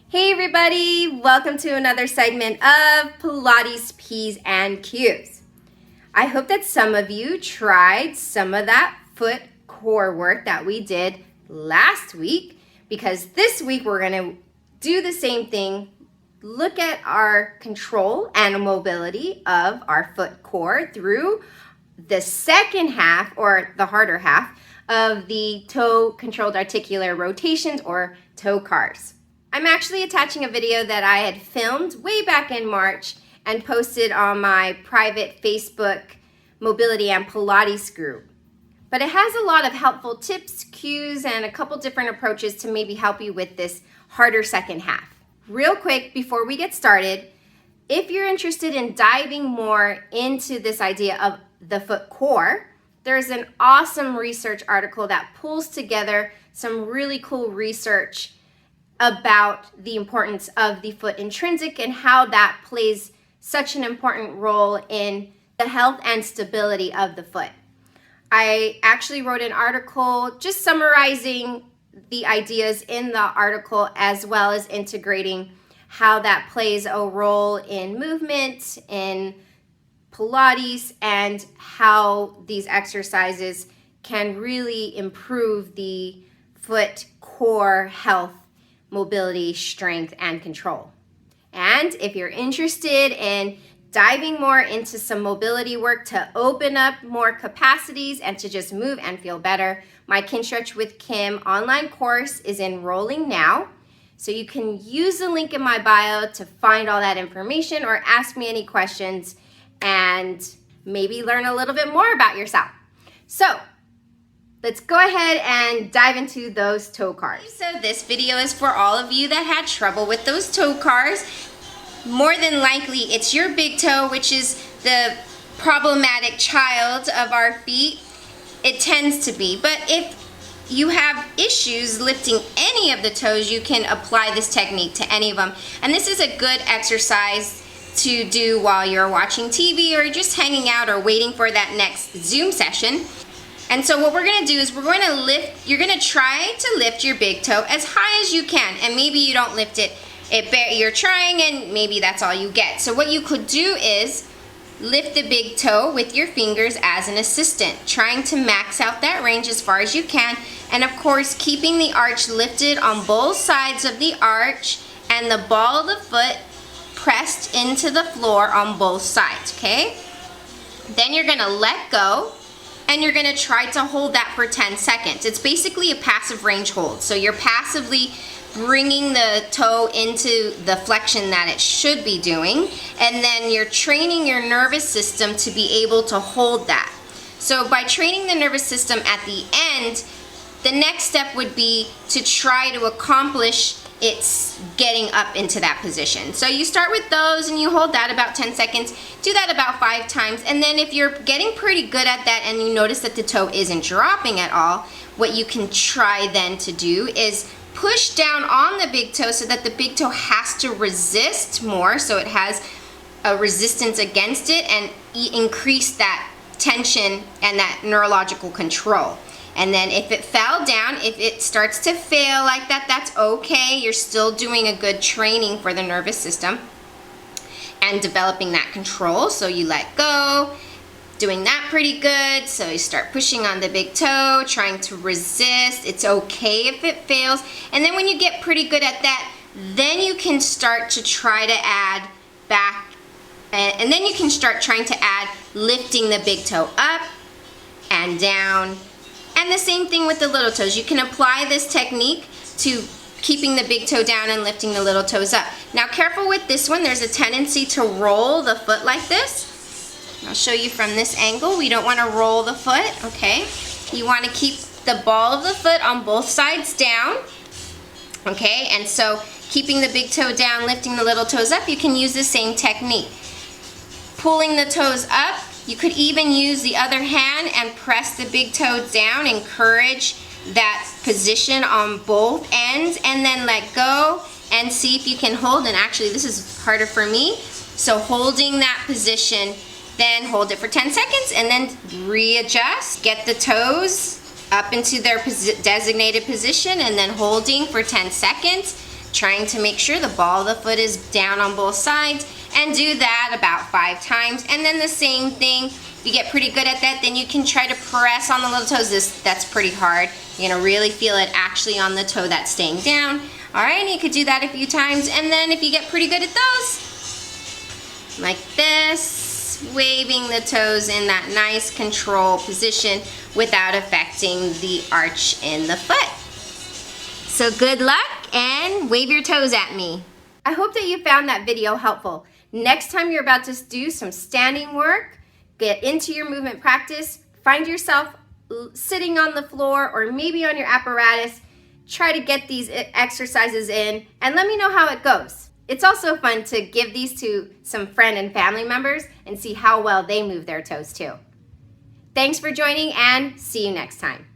Hey everybody, welcome to another segment of Pilates P's and Q's. I hope that some of you tried some of that foot core work that we did last week, because this week we're going to do the same thing, look at our control and mobility of our foot core through the second half, or the harder half, of the toe controlled articular rotations, or toe cars. I'm actually attaching a video that I had filmed way back in March and posted on my private Facebook Mobility and Pilates group. But it has a lot of helpful tips, cues, and a couple different approaches to maybe help you with this harder second half. Real quick, before we get started, if you're interested in diving more into this idea of the foot core, there's an awesome research article that pulls together some really cool research about the importance of the foot intrinsic and how that plays such an important role in the health and stability of the foot. I actually wrote an article just summarizing the ideas in the article, as well as integrating how that plays a role in movement, in Pilates, and how these exercises can really improve the foot core health, mobility, strength, and control. And if you're interested in diving more into some mobility work to open up more capacities and to just move and feel better, my Kinstretch with Kim online course is enrolling now. So you can use the link in my bio to find all that information, or ask me any questions and maybe learn a little bit more about yourself. So let's go ahead and dive into those toe cars. So this video is for all of you that had trouble with those toe cars. More than likely, it's your big toe, which is the problematic child of our feet. It tends to be. But if you have issues lifting any of the toes, you can apply this technique to any of them. And this is a good exercise to do while you're watching TV or just hanging out or waiting for that next Zoom session. And so what we're going to do is you're going to try to lift your big toe as high as you can. And maybe you don't lift it, you're trying and maybe that's all you get. So what you could do is lift the big toe with your fingers as an assistant, trying to max out that range as far as you can. And of course, keeping the arch lifted on both sides of the arch and the ball of the foot pressed into the floor on both sides, okay? Then you're going to let go. And you're going to try to hold that for 10 seconds. It's basically a passive range hold. So you're passively bringing the toe into the flexion that it should be doing. And then you're training your nervous system to be able to hold that. So by training the nervous system at the end, the next step would be to try to accomplish it's getting up into that position. So you start with those and you hold that about 10 seconds. Do that about 5 times. And then if you're getting pretty good at that and you notice that the toe isn't dropping at all, what you can try then to do is push down on the big toe so that the big toe has to resist more, so it has a resistance against it, and increase that tension and that neurological control. And then if it fell down, if it starts to fail like that, that's okay. You're still doing a good training for the nervous system and developing that control. So you let go, doing that pretty good. So you start pushing on the big toe, trying to resist. It's okay if it fails. And then when you get pretty good at that, then you can start to try to add back, and then you can start trying to add lifting the big toe up and down. And the same thing with the little toes. You can apply this technique to keeping the big toe down and lifting the little toes up. Now careful with this one. There's a tendency to roll the foot like this. I'll show you from this angle. We don't want to roll the foot, okay? You want to keep the ball of the foot on both sides down, okay? And so keeping the big toe down, lifting the little toes up, you can use the same technique. Pulling the toes up. You could even use the other hand and press the big toe down, encourage that position on both ends, and then let go and see if you can hold. And actually this is harder for me. So holding that position, then hold it for 10 seconds and then readjust. Get the toes up into their designated position and then holding for 10 seconds. trying to make sure the ball of the foot is down on both sides, and do that about 5 times. And then the same thing, if you get pretty good at that, then you can try to press on the little toes. That's pretty hard. You're gonna really feel it actually on the toe that's staying down. All right, and you could do that a few times, and then if you get pretty good at those, like this, waving the toes in that nice control position without affecting the arch in the foot. So good luck, and wave your toes at me. I hope that you found that video helpful. Next time you're about to do some standing work, get into your movement practice, find yourself sitting on the floor or maybe on your apparatus, try to get these exercises in and let me know how it goes. It's also fun to give these to some friend and family members and see how well they move their toes too. Thanks for joining and see you next time.